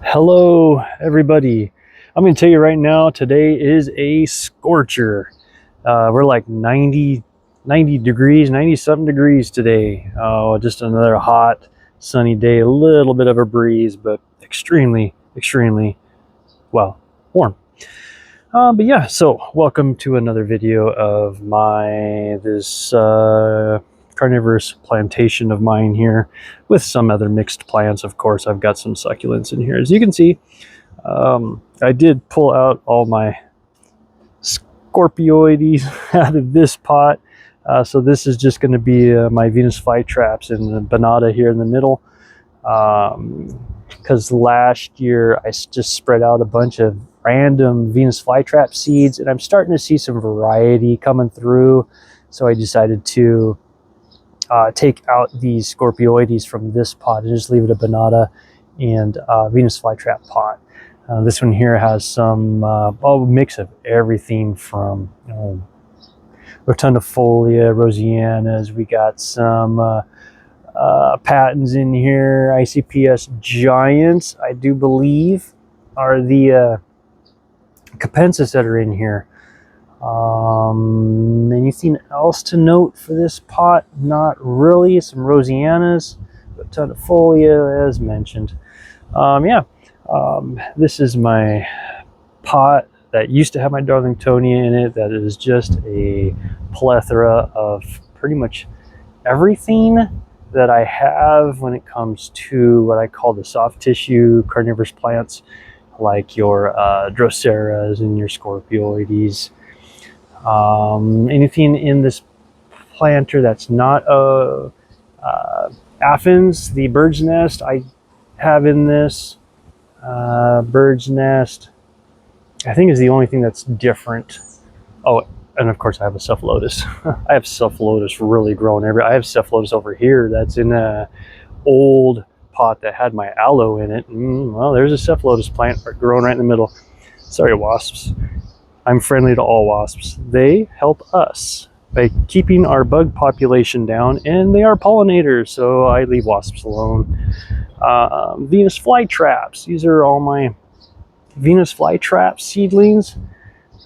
Hello everybody. I'm going to tell you right now, today is a scorcher. We're like 90 degrees, 90 something degrees today. Just another hot sunny day, a little bit of a breeze, but extremely well warm. But yeah, so welcome to another video of this carnivorous plantation of mine here, with some other mixed plants. Of course, I've got some succulents in here. As you can see, I did pull out all my scorpioides out of this pot. So this is just going to be my Venus flytraps and the Bonata here in the middle. Because last year I just spread out a bunch of random Venus flytrap seeds, and I'm starting to see some variety coming through. So I decided to take out these scorpioides from this pot and just leave it a Bonata and Venus flytrap pot. This one here has some mix of everything from rotundifolia, rosianas. We got some patens in here. ICPS giants, I do believe, are the capensis that are in here. Anything else to note for this pot? Not really. Some rosianas, rotundifolia as mentioned. This is my pot that used to have my Darlingtonia in it. That is just a plethora of pretty much everything that I have when it comes to what I call the soft tissue carnivorous plants, like your Droseras and your Scorpioides. Anything in this planter that's not aphens, the bird's nest I have in this. Bird's nest, I think, is the only thing that's different. Oh, and of course I have a Cephalotus. I have Cephalotus really growing I have Cephalotus over here that's in a old pot that had my aloe in it. Well, there's a Cephalotus plant growing right in the middle. Sorry, wasps. I'm friendly to all wasps. They help us by keeping our bug population down, and they are pollinators, so I leave wasps alone. Venus flytraps. These are all my Venus flytrap seedlings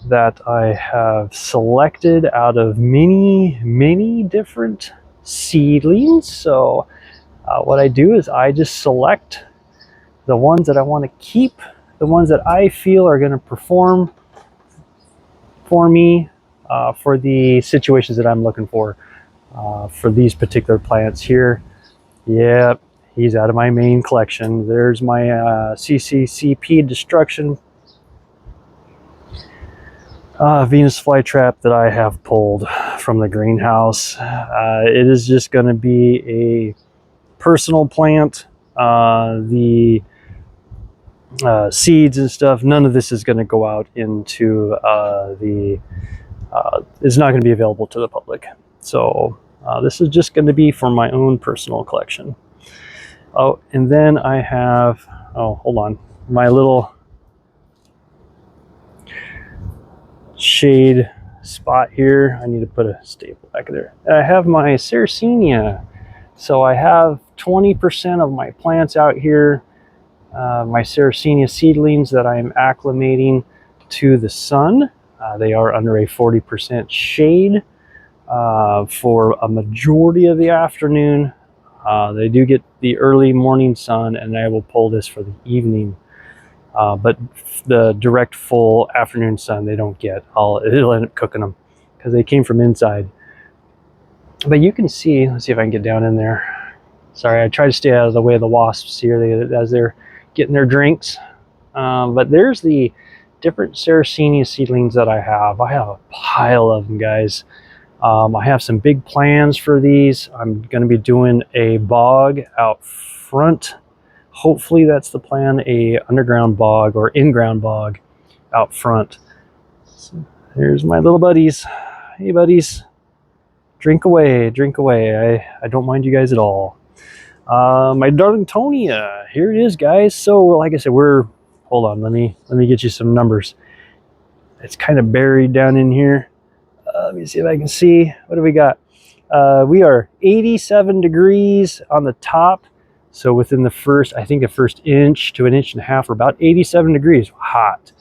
that I have selected out of many different seedlings. So what I do is I just select the ones that I want to keep, the ones that I feel are going to perform for me for the situations that I'm looking for these particular plants here. Yep, he's out of my main collection. There's my CCCP destruction Venus flytrap that I have pulled from the greenhouse. It is just going to be a personal plant. The seeds and stuff, none of this is going to go out into it's not going to be available to the public. So this is just going to be for my own personal collection. Oh, and then I have, oh, hold on, my little shade spot here. I need to put a staple back there. And I have my Sarracenia. So I have 20% of my plants out here, my Sarracenia seedlings that I am acclimating to the sun. They are under a 40% shade for a majority of the afternoon. They do get the early morning sun, and I will pull this for the evening. But the direct full afternoon sun they don't get. It'll end up cooking them because they came from inside. But you can see, let's see if I can get down in there. Sorry, I try to stay out of the way of the wasps here as they're getting their drinks. But there's the different Sarracenia seedlings that I have. I have a pile of them, guys. I have some big plans for these. I'm going to be doing a bog out front. Hopefully that's the plan, a underground bog or in-ground bog out front. So here's my little buddies. Hey buddies, drink away, drink away. I don't mind you guys at all. My Darlingtonia, here it is, guys. So like I said, hold on, let me get you some numbers. It's kind of buried down in here. Let me see if I can see. What do we got? We are 87 degrees on the top. So within the first, I think the first inch to an inch and a half, we're about 87 degrees, hot.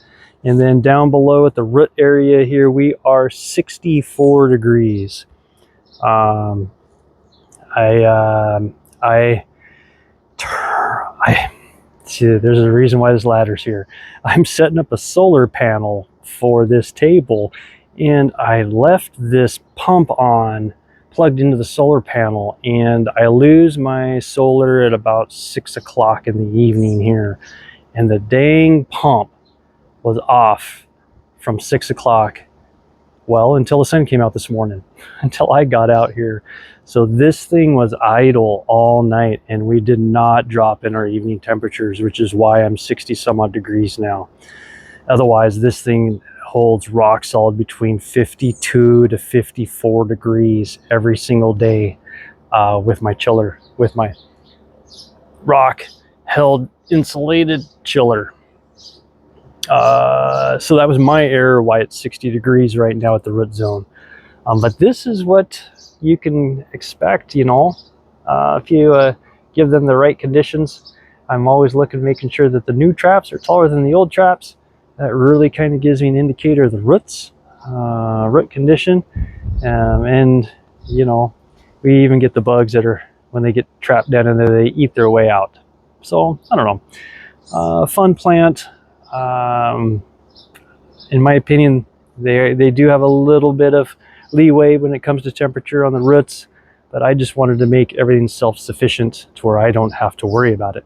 And then down below at the root area here, we are 64 degrees. Um, I see, there's a reason why this ladder's here. I'm setting up a solar panel for this table, and I left this pump on, plugged into the solar panel, and I lose my solar at about 6 o'clock in the evening here, and the dang pump was off from 6 o'clock, well, until the sun came out this morning, until I got out here. So this thing was idle all night, and we did not drop in our evening temperatures, which is why I'm 60 some odd degrees now. Otherwise, this thing holds rock solid between 52 to 54 degrees every single day with my chiller, with my rock held insulated chiller. So that was my error why it's 60 degrees right now at the root zone. But this is what you can expect, you know, if you give them the right conditions. I'm always looking, making sure that the new traps are taller than the old traps. That really kind of gives me an indicator of the roots, root condition. And, you know, we even get the bugs that are, when they get trapped down in there, they eat their way out. So, I don't know. Fun plant. In my opinion, they do have a little bit of leeway when it comes to temperature on the roots, but I just wanted to make everything self-sufficient to where I don't have to worry about it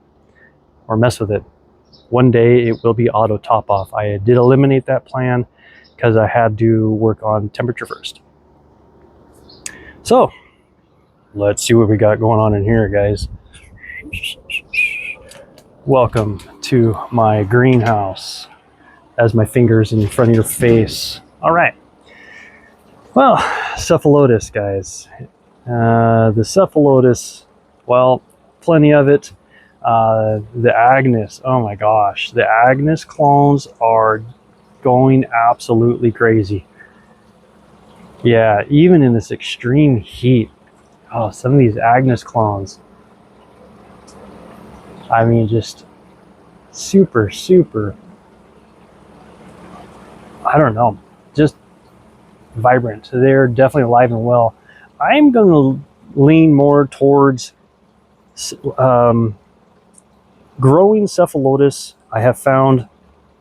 or mess with it. One day it will be auto top off. I did eliminate that plan because I had to work on temperature first. So let's see what we got going on in here, guys. Welcome to my greenhouse. As my fingers in front of your face. All right. Well, cephalotus, guys. The cephalotus, well, plenty of it. The Agnes, oh my gosh. The Agnes clones are going absolutely crazy. Yeah, even in this extreme heat. Oh, some of these Agnes clones. I mean, just super, super, I don't know, just vibrant. They're definitely alive and well. I'm going to lean more towards growing cephalotus. I have found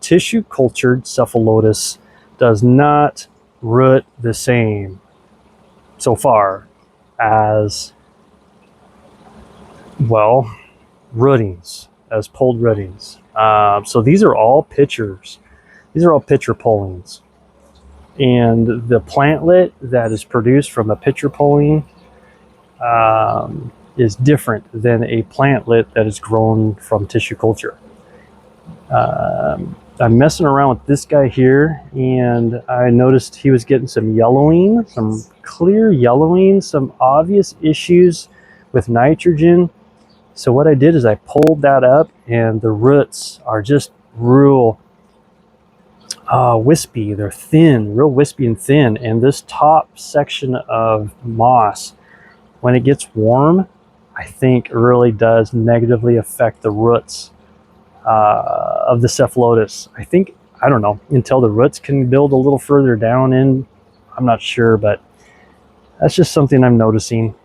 tissue cultured cephalotus does not root the same so far as, well, rootings, as pulled rootings. So these are all pitchers. These are all pitcher pullings. And the plantlet that is produced from a pitcher pulling is different than a plantlet that is grown from tissue culture. I'm messing around with this guy here, and I noticed he was getting some yellowing, some clear yellowing, some obvious issues with nitrogen. So what I did is I pulled that up, and the roots are just real wispy. They're thin, real wispy and thin. And this top section of moss, when it gets warm, I think really does negatively affect the roots of the cephalotus. I think, I don't know, until the roots can build a little further down in, I'm not sure, but that's just something I'm noticing.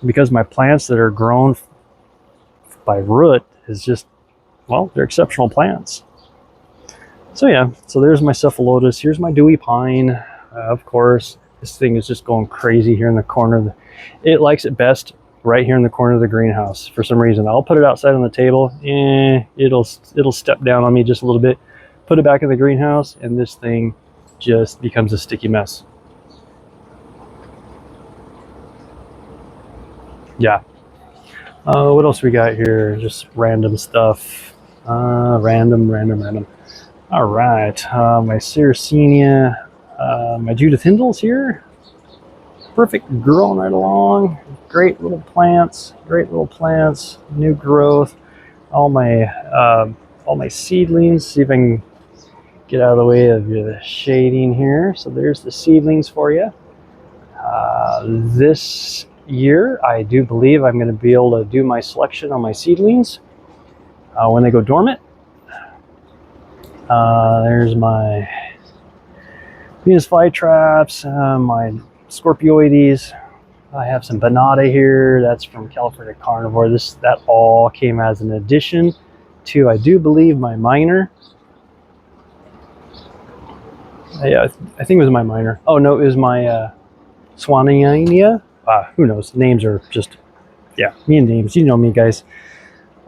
Because my plants that are grown by root is just, well, they're exceptional plants. So yeah, so there's my cephalotus. Here's my dewy pine. Of course, this thing is just going crazy here in the corner. It likes it best right here in the corner of the greenhouse for some reason. I'll put it outside on the table, it'll step down on me just a little bit. Put it back in the greenhouse, and this thing just becomes a sticky mess. Yeah. What else we got here? Just random stuff. Random. All right, my Sarracenia, my Judith Hindle's here. Perfect, growing right along. Great little plants, new growth. All my seedlings. See if I can get out of the way of the shading here. So there's the seedlings for you. This year, I do believe I'm going to be able to do my selection on my seedlings when they go dormant. There's my Venus flytraps, my Scorpioides. I have some Bonata here. That's from California Carnivore. That all came as an addition to, I do believe, my minor. Yeah, I think it was my minor. Oh no, it was my Swanania. Who knows? Names are just, yeah, me and names. You know me, guys.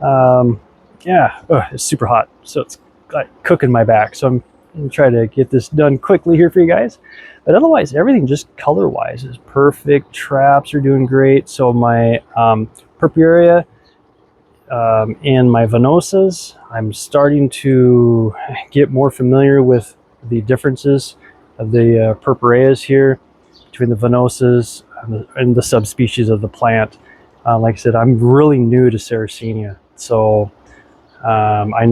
Yeah, it's super hot, so it's like cooking my back. So I'm going to try to get this done quickly here for you guys. But otherwise, everything just color-wise is perfect. Traps are doing great. So my Purpurea and my Venosas, I'm starting to get more familiar with the differences of the Purpureas here between the Venosas and the subspecies of the plant. Like I said, I'm really new to Sarracenia, so I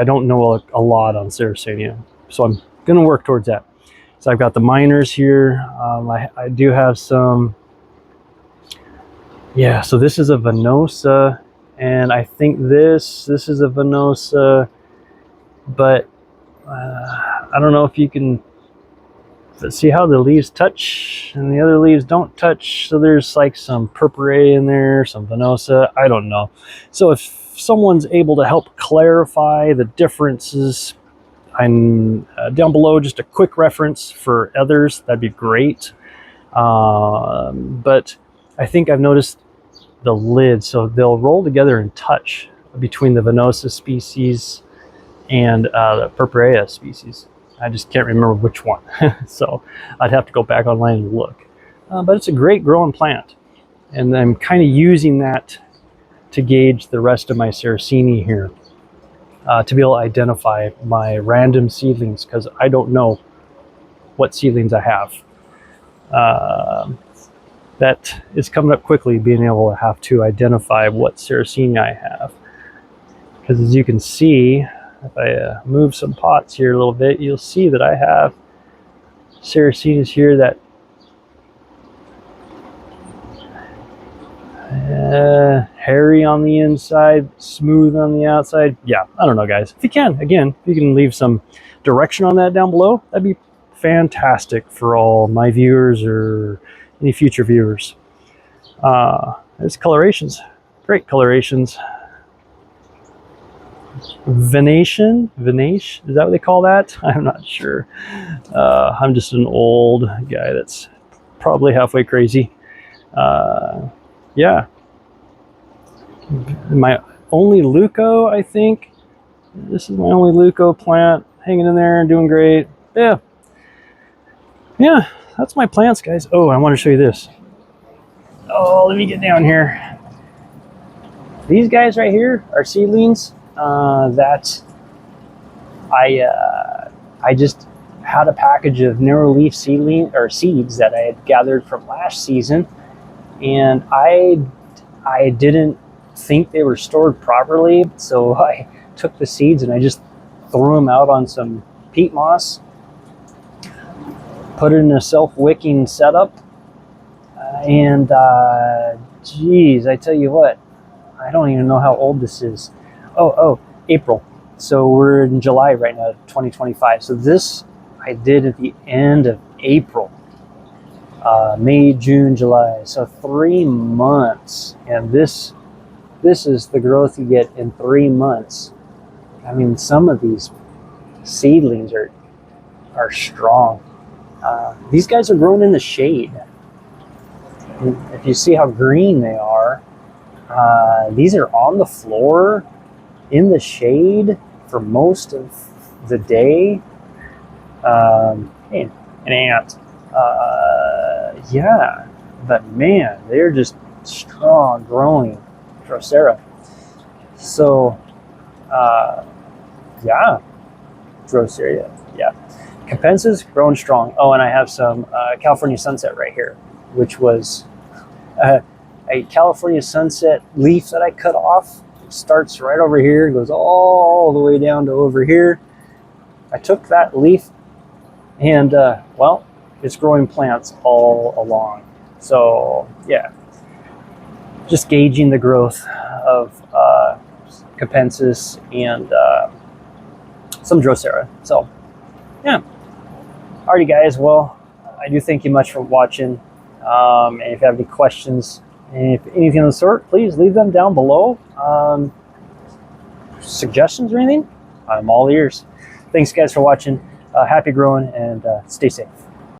don't know a lot on Sarracenia, so I'm going to work towards that. So I've got the minors here. I do have some. Yeah, so this is a Venosa, and I think this is a Venosa, but I don't know if you can see how the leaves touch and the other leaves don't touch. So there's like some Purpurea in there, some Venosa, I don't know. So if someone's able to help clarify the differences, I'm down below, just a quick reference for others, that'd be great. But I think I've noticed the lids, so they'll roll together and touch between the Venosa species and the Purpurea species. I just can't remember which one, so I'd have to go back online and look. But it's a great growing plant, and I'm kind of using that to gauge the rest of my Sarracenia here, to be able to identify my random seedlings, because I don't know what seedlings I have. That is coming up quickly, being able to have to identify what Sarracenia I have. Because as you can see, if I move some pots here a little bit, you'll see that I have Sarracenias here that hairy on the inside, smooth on the outside. Yeah, I don't know, guys. If you can, again, if you can leave some direction on that down below, that'd be fantastic for all my viewers or any future viewers. There's colorations, great colorations. Venation, is that what they call that? I'm not sure. I'm just an old guy that's probably halfway crazy. Yeah. My only Leuco, I think. This is my only Leuco plant, hanging in there and doing great. Yeah. Yeah, that's my plants, guys. Oh, I want to show you this. Oh, let me get down here. These guys right here are seedlings that I just had a package of narrow leaf seedling or seeds that I had gathered from last season, and I didn't think they were stored properly, so I took the seeds and I just threw them out on some peat moss, put it in a self-wicking setup, and geez, I tell you what, I don't even know how old this is. Oh, April. So we're in July right now, 2025. So this I did at the end of April. May, June, July. So 3 months. And this is the growth you get in 3 months. I mean, some of these seedlings are strong. These guys are grown in the shade. If you see how green they are, these are on the floor in the shade for most of the day. Hey, an ant. Yeah, but man, they're just strong growing Drosera. So, yeah, Drosera, yeah. Capensas growing strong. Oh, and I have some California Sunset right here, which was a California Sunset leaf that I cut off. It starts right over here, goes all the way down to over here. I took that leaf and, well, it's growing plants all along. So, yeah. just gauging the growth of Capensis and some Drosera. So yeah, alrighty guys, well, I do thank you much for watching, and if you have any questions and if anything of the sort, please leave them down below. Suggestions or anything, I'm all ears. Thanks guys for watching. Happy growing, and stay safe.